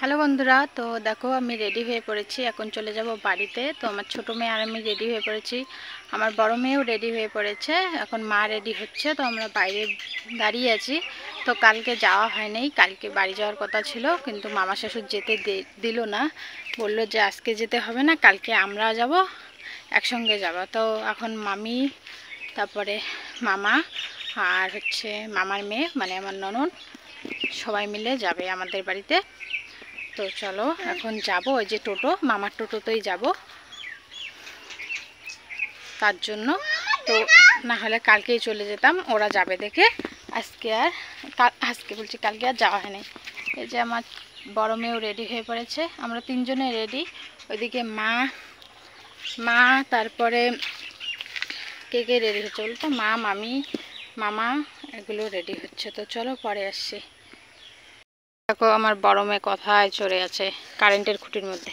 Hello বন্ধুরা, তো দেখো আমি রেডি হয়ে পড়েছি। এখন চলে যাব বাড়িতে। তো আমার ছোটো মেয়ে আর আমি রেডি হয়ে পড়েছি, আমার বড় মেয়েও রেডি হয়ে পড়েছে। এখন মা রেডি হচ্ছে, তো আমরা বাইরে দাঁড়িয়ে আছি। তো কালকে যাওয়া হয়নি, কালকে বাড়ি যাওয়ার কথা ছিল, কিন্তু মামা শ্বশুর যেতে দিল না, বললো যে আজকে যেতে হবে না, কালকে আমরা যাব, একসঙ্গে যাব। তো এখন মামি, তারপরে মামা আর হচ্ছে মামার মেয়ে মানে আমার ননদ, সবাই মিলে যাবে আমাদের বাড়িতে। তো চলো এখন যাব, ওই যে টোটো, মামার টোটোতেই যাব তার জন্য। তো না হলে কালকেই চলে যেতাম, ওরা যাবে দেখে। আজকে বলছি কালকে আর যাওয়া হয়নি। এই যে আমার বড় মেয়েও রেডি হয়ে পড়েছে, আমরা তিনজনে রেডি। ওইদিকে মা তারপরে কে কে রেডি হচ্ছে বলতো, মা, মামি, মামা, এগুলো রেডি হচ্ছে। তো চলো পরে আসছি। দেখো আমার বড় মেয়ে কথায় চড়ে আছে কারেন্টের খুঁটির মধ্যে।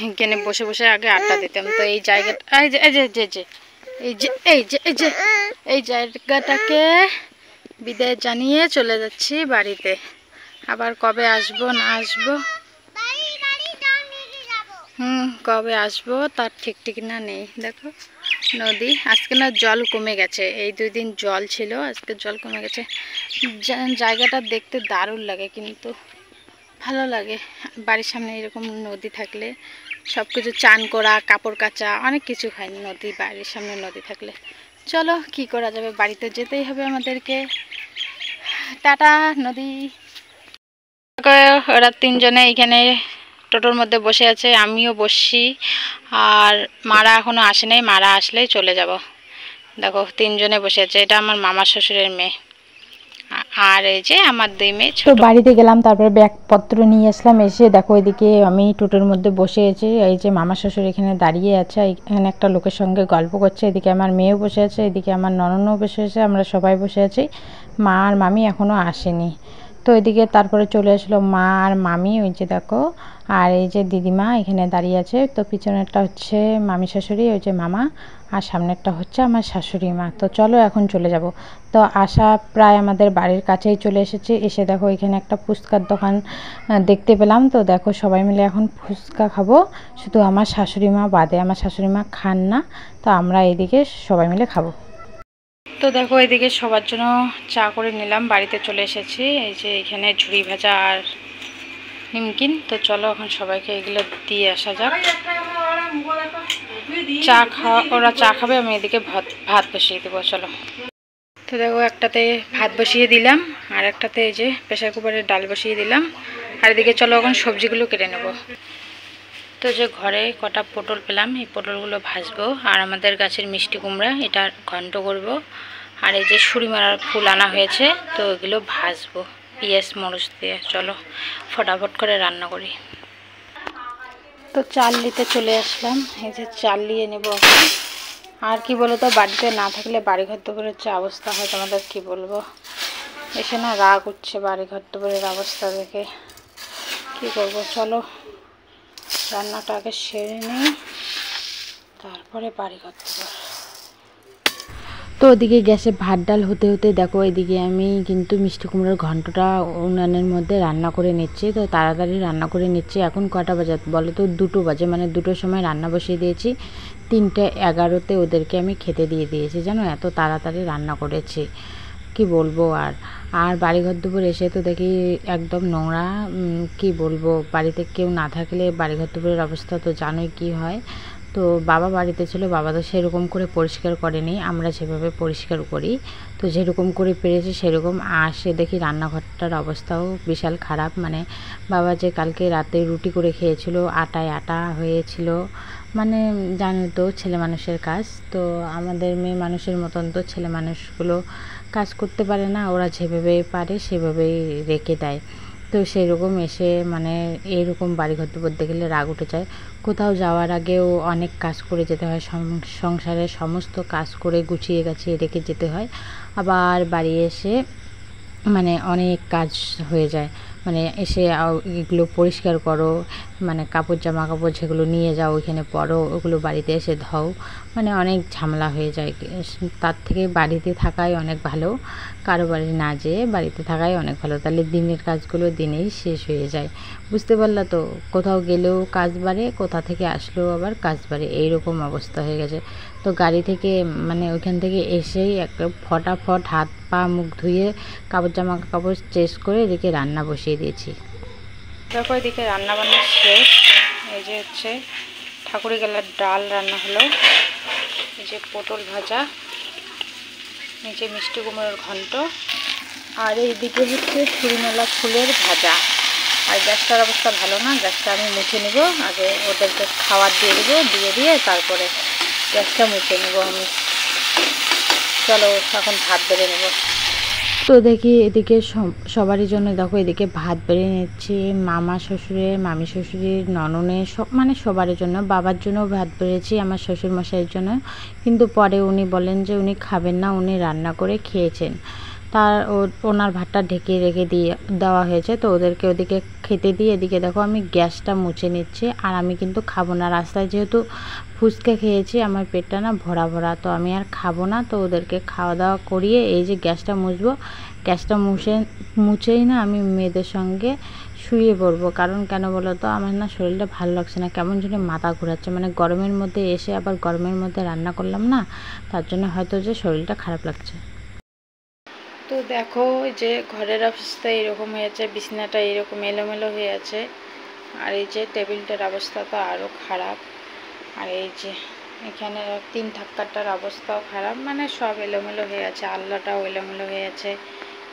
এখানে বসে বসে আগে আড্ডা দিতাম। তো এই জায়গাটা, এই জায়গাটাকে বিদায় জানিয়ে চলে যাচ্ছি বাড়িতে। আবার কবে আসবো না আসবো, কবে আসবো তার ঠিক না নেই। দেখো নদী, আজকে না জল কমে গেছে, এই 2 দিন জল ছিল, আজকে জল কমে গেছে। জায়গাটা দেখতে দারুণ লাগে, কিন্তু ভালো লাগে বাড়ির সামনে এরকম নদী থাকলে। সব কিছু চান করা, কাপড় কাচা, অনেক কিছু হয় নদী, বাড়ির সামনে নদী থাকলে। চলো কি করা যাবে, বাড়িতে যেতেই হবে আমাদেরকে। টাটা নদী। ওরা তিনজনে এখানে টোটোর মধ্যে বসে আছে, আমিও বসছি। আর মারা এখনো আসে নাই, মারা আসলেই চলে যাব। দেখো তিনজনে বসে আছে, এটা আমার মামার শ্বশুরের মেয়ে, আর এই যে আমার 2 মেয়ে। তো বাড়িতে গেলাম, তারপরে ব্যাগপত্র নিয়ে আসলাম। এসে দেখো এদিকে আমি টোটোর মধ্যে বসে আছি, এই যে মামা শ্বশুর এখানে দাঁড়িয়ে আছে, এখানে একটা লোকের সঙ্গে গল্প করছে। এদিকে আমার মেয়েও বসে আছে, এদিকে আমার ননদও বসে আছে, আমরা সবাই বসে আছি। মা আর মামি এখনও আসেনি। তো এদিকে তারপরে চলে আসলো মা আর মামি, ওই যে দেখো। আর এই যে দিদিমা এখানে দাঁড়িয়ে আছে। তো পিছনেরটা হচ্ছে মামি শাশুড়ি, ওই যে মামা, আর সামনেরটা হচ্ছে আমার শাশুড়ি মা। তো চলো এখন চলে যাব। তো আসা প্রায় আমাদের বাড়ির কাছেই চলে এসেছে। এসে দেখো এখানে একটা ফুচকার দোকান দেখতে পেলাম। তো দেখো সবাই মিলে এখন ফুচকা খাবো, শুধু আমার শাশুড়ি মা বাদে, আমার শাশুড়ি মা খান না। তো আমরা এদিকে সবাই মিলে খাবো। তো দেখো এদিকে সবার জন্য চা করে নিলাম, বাড়িতে চলে এসেছি। এই যে এখানে ঝুড়ি ভাজা আর নিমকিন। তো চলো এখন সবাইকে এগুলো দিয়ে আসা যাক। ওরা চা খাবে, আমি এদিকে ভাত বসিয়ে দেবো। চলো। তো দেখো একটাতে ভাত বসিয়ে দিলাম, আর একটাতে এই যে প্রেসার কুকারে ডাল বসিয়ে দিলাম। আর এদিকে চলো এখন সবজিগুলো কেটে নেব। তো যে ঘরে কটা পটল পেলাম, এই পটলগুলো ভাজবো। আর আমাদের গাছের মিষ্টি কুমড়া, এটা ঘন্ট করব। আর এই যে সুরি মারার ফুল আনা হয়েছে, তো এগুলো ভাজবো পেঁয়াজ মরিচ দিয়ে। চলো ফটাফট করে রান্না করি। তো চাল নিতে চলে আসলাম, এই যে চাল নিয়ে নেবো। আর কি বলো তো, বাড়িতে না থাকলে বাড়িঘর দুপুরের যে অবস্থা হয় তোমাদের কি বলবো। এসে না রাগ উঠছে বাড়িঘর দুপুরের অবস্থা দেখে, কি করব। চলো রান্নাটা আগে সেরে নিই, তারপরে বাড়িঘর দুপুর। তো ওদিকে গ্যাসে ভাত ডাল হতে হতে দেখো এদিকে আমি কিন্তু মিষ্টি কুমড়োর ঘন্টটা উনানের মধ্যে রান্না করে নিচ্ছি। তো তাড়াতাড়ি রান্না করে নিচ্ছি। এখন কটা বাজে বলো তো, 2টো বাজে, মানে 2টোর সময় রান্না বসিয়ে দিয়েছি। 3:11 ওদেরকে আমি খেতে দিয়ে দিয়েছি, জানো, এত তাড়াতাড়ি রান্না করেছি, কি বলবো। আর বাড়িঘর দুপুর এসে তো দেখি একদম নোংরা, কি বলবো। বাড়িতে কেউ না থাকলে বাড়িঘর দুপুরের অবস্থা তো জানোই কি হয়। তো বাবা বাড়িতে ছিল, বাবা তো সেরকম করে পরিষ্কার করেনি, আমরা যেভাবে পরিষ্কার করি। তো যেরকম করে পেরেছি সেরকম। আসে দেখি রান্নাঘরটার অবস্থাও বিশাল খারাপ, মানে বাবা যে কালকে রাতে রুটি করে খেয়েছিল, আটায় আটা হয়েছিল, মানে জানো তো ছেলে মানুষের কাজ। তো আমাদের মেয়ে মানুষের মতন তো ছেলে মানুষগুলো কাজ করতে পারে না, ওরা যেভাবে পারে সেভাবেই রেখে দেয়। তো সেরকম এসে মানে এরকম বাড়িঘর দুপুর দেখলে রাগ উঠে যায়। কোথাও যাওয়ার আগেও অনেক কাজ করে যেতে হয়, সংসারের সমস্ত কাজ করে গুছিয়ে গাছিয়ে রেখে যেতে হয়। আবার বাড়ি এসে মানে অনেক কাজ হয়ে যায়। মানে এসে এগুলো পরিষ্কার করো, মানে কাপড় জামা কাপড় যেগুলো নিয়ে যাও ওইখানে পরো, ওগুলো বাড়িতে এসে ধাও, মানে অনেক ঝামেলা হয়ে যায়। তার থেকে বাড়িতে থাকাই অনেক ভালো, কারো বাড়ি না যেয়ে বাড়িতে থাকাই অনেক ভালো। তাহলে দিনের কাজগুলো দিনেই শেষ হয়ে যায়। বুঝতে পারলা তো? কোথাও গেলেও কাজ বাড়ে, কোথা থেকে আসলেও আবার কাজ বাড়ে, এইরকম অবস্থা হয়ে গেছে। তো গাড়ি থেকে মানে ওইখান থেকে এসেই একটা ফটাফট হাত পা মুখ ধুয়ে কাপড় জামা কাপড় চেঞ্জ করে এদিকে রান্না বসিয়ে দিয়েছি। দেখো এদিকে রান্না বান্না শেষ। এই যে হচ্ছে ঠাকুরি গেলার ডাল রান্না হলো, এই যে পটল ভাজা, নিচে মিষ্টি কুমড়োর ঘন্ট, আর এইদিকে হচ্ছে ছুরিমেলা ফুলের ভাজা। আর গ্যাসটার অবস্থা ভালো না, গ্যাসটা আমি মুছে নেব, আগে ওদেরকে খাবার দিয়ে দেবো, দিয়ে তারপরে গ্যাসটা মুছে নেব আমি। চলো এখন ভাত বেড়ে নেব। তো দেখি এদিকে সবারই জন্য দেখো এদিকে ভাত বেড়ে নিচ্ছি, মামা শ্বশুরের, মামি শ্বশুরের, নননের, সব মানে সবার জন্য। বাবার জন্য ভাত বেড়েছি, আমার শ্বশুর মশাইয়ের জন্য, কিন্তু পরে উনি বলেন যে উনি খাবেন না, উনি রান্না করে খেয়েছেন। তার ওনার ভাতটা ঢেকে রেখে দেওয়া হয়েছে, তো ওদেরকে ওদিকে খেতে দিয়ে এদিকে দেখো আমি গ্যাসটা মুছে নিচ্ছি। আর আমি কিন্তু খাবো না, রাস্তায় যেহেতু ফুচকা খেয়েছি আমার পেটটা না ভরা ভরা, তো আমি আর খাবো না। তো ওদেরকে খাওয়া দাওয়া করিয়ে এই যে গ্যাসটা মুছবো, গ্যাসটা মুছেই না আমি মেয়েদের সঙ্গে শুয়ে পড়বো। কারণ কেন বলো তো, আমার না শরীরটা ভালো লাগছে না, কেমন যেন মাথা ঘোরাচ্ছে, মানে গরমের মধ্যে এসে আবার গরমের মধ্যে রান্না করলাম না, তার জন্য হয়তো যে শরীরটা খারাপ লাগছে। তো দেখো যে ঘরের অবস্থা এরকম হয়েছে, বিছানাটা এরকম এলোমেলো হয়ে আছে, আর এই যে টেবিলটার অবস্থা তো আরও খারাপ, আর এই যে এখানে 3 ধাক্কাটার অবস্থাও খারাপ, মানে সব এলোমেলো হয়ে আছে, আল্লাটাও এলোমেলো হয়ে আছে,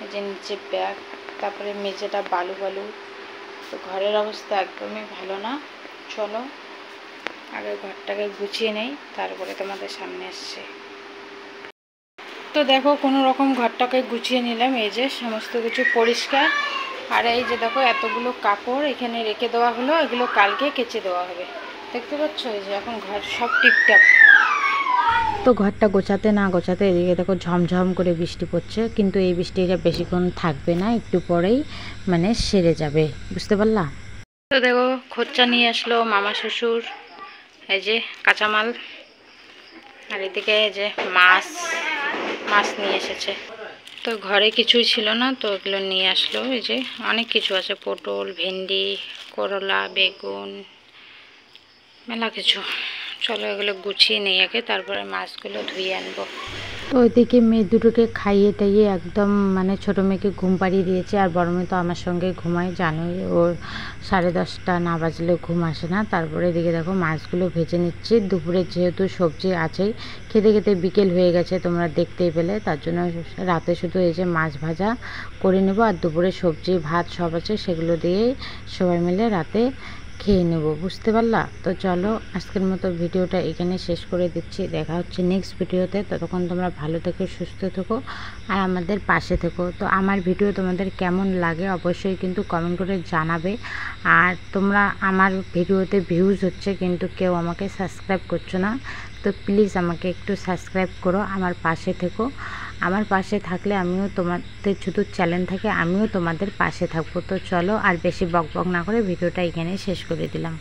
এই যে নিচে ব্যাগ, তারপরে মেঝেটা বালু বালু। তো ঘরের অবস্থা একদমই ভালো না। চলো আগে ঘরটাকে গুছিয়ে নেই, তারপরে তোমাদের সামনে আসছে। তো দেখো কোনো রকম ঘরটাকে গুছিয়ে নিলাম, এই যে সমস্ত কিছু পরিষ্কার। আর এই যে দেখো এতগুলো কাপড় এখানে রেখে দেওয়া হলো, এগুলো কালকে কেচে দেওয়া হবে। দেখতে পাচ্ছ এই যে এখন ঘর সব টিপটাপ। তো ঘরটা গোছাতে না গোছাতে এদিকে দেখো ঝমঝম করে বৃষ্টি পড়ছে, কিন্তু এই বৃষ্টিটা বেশিক্ষণ থাকবে না, একটু পরেই মানে সেরে যাবে। বুঝতে পারলা? তো দেখো খোঁচা নিয়ে আসলো মামা শ্বশুর, এই যে কাঁচামাল, আর এদিকে এই যে মাছ নিয়ে এসেছে। তো ঘরে কিছুই ছিল না, তো এগুলো নিয়ে আসলো। এই যে অনেক কিছু আছে, পটল, ভেন্ডি, করলা, বেগুন, মেলা কিছু। চলো এগুলো গুছিয়ে নিয়ে আগে, তারপরে মাছগুলো ধুয়ে আনবো। তো ওইদিকে মেয়ে দুটোকে খাইয়ে টাইয়ে একদম মানে ছোটো মেয়েকে ঘুম পাড়িয়ে দিয়েছে, আর বড় মেয়ে তো আমার সঙ্গে ঘুমায়, জানোই ওর 10:30 না বাজলে ঘুম আসে না। তারপরে এদিকে দেখো মাছগুলো ভেজে নিচ্ছি, দুপুরে যেহেতু সবজি আছেই, খেতে খেতে বিকেল হয়ে গেছে তোমরা দেখতেই পেলে, তার জন্য রাতে শুধু এই যে মাছ ভাজা করে নেব, আর দুপুরে সবজি ভাত সব আছে, সেগুলো দিয়েই সবাই মিলে রাতে খেয়ে নেব। বুঝতে পারলা? তো চলো আজকের মতো ভিডিওটা এখানে শেষ করে দিচ্ছি, দেখা হচ্ছে নেক্সট ভিডিওতে। ততক্ষণ তোমরা ভালো থেকো, সুস্থ থেকো, আর আমাদের পাশে থেকো। তো আমার ভিডিও তোমাদের কেমন লাগে অবশ্যই কিন্তু কমেন্ট করে জানাবে। আর তোমরা আমার ভিডিওতে ভিউজ হচ্ছে, কিন্তু কেউ আমাকে সাবস্ক্রাইব করছো না, তো প্লিজ আমাকে একটু সাবস্ক্রাইব করো, আমার পাশে থেকো। আমার পাশে থাকলে আমিও তোমাদের শুধু চ্যালেঞ্জ থাকে, আমিও তোমাদের পাশে থাকবো। তো চলো আর বেশি বক বক না করে ভিডিওটা এখানে শেষ করে দিলাম।